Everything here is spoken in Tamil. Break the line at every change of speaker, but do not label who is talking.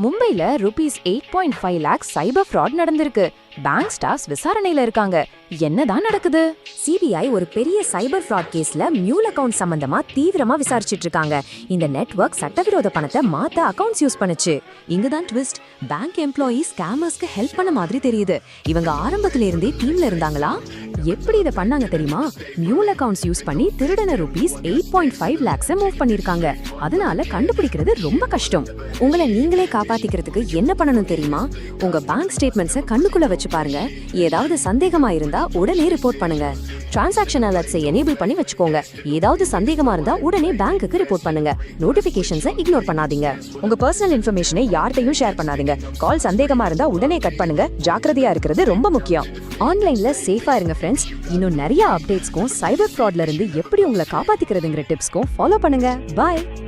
மும்பைல ₹8.5 lakh சைபர் ஃப்ராட் நடந்திருக்கு. பேங்க் ஸ்டாஃப்ஸ் விசாரணையில இருக்காங்க. என்னதான் நடக்குது?
சிபிஐ ஒரு பெரிய சைபர் ஃப்ராட் கேஸ்ல மியூல் அக்கவுண்ட் சம்பந்தமா தீவிரமா விசாரிச்சிட்டு இருக்காங்க. இந்த நெட்வொர்க் சட்டவிரோத பணத்தை மாத்த அக்கவுண்ட்ஸ் யூஸ் பண்ணுச்சு.
இங்கதான் ட்விஸ்ட். பேங்க் எம்ப்ளாயீஸ் ஸ்கேமர்ஸ்க்கு ஹெல்ப் பண்ண மாதிரி தெரியுது. இவங்க ஆரம்பத்துல இருந்தே டீம்ல இருந்தாங்களா? எப்படி இத பண்ணாங்க தெரியுமா? மியூல் அக்கவுண்ட்ஸ் யூஸ் பண்ணி திருடன ₹8.5 lakhs மூவ் பண்ணிருக்காங்க. அதனால கண்டுபிடிக்கிறது ரொம்ப கஷ்டம்.
உங்களை நீங்களே காப்பாத்திக்கிறதுக்கு என்ன பண்ணணும் தெரியுமா? உங்க பேங்க் ஸ்டேட்மெண்ட்ஸை கண்ணுக்குள்ள வச்சு பாருங்க. ஏதாவது சந்தேகமா இருந்தா உடனே ரிப்போர்ட் பண்ணுங்க. டிரான்சாக்ஷன் அலர்ட்ஸை எனேபிள் பண்ணி வச்சுக்கோங்க. ஏதாவது சந்தேகமா இருந்தா உடனே பேங்க்குக்கு ரிப்போர்ட் பண்ணுங்க. நோட்டிபிகேஷன்ஸை இக்னோர் பண்ணாதீங்க. உங்க பர்சனல் இன்ஃபர்மேஷனை யார்கிட்டயும் ஷேர் பண்ணாதீங்க. கால் சந்தேகமா இருந்தா உடனே கட் பண்ணுங்க. ஜாக்கிரதையா இருக்கிறது ரொம்ப முக்கியம். ஆன்லைன்ல சேஃபா இருங்க ஃப்ரெண்ட்ஸ். இன்னும் நிறைய அப்டேட்ஸ்க்கும் சைபர் ஃப்ராட்ல இருந்து எப்படி உங்களை காப்பாத்திக்கிறதுங்கிற டிப்ஸ்க்கும் ஃபாலோ பண்ணுங்க. பாய்.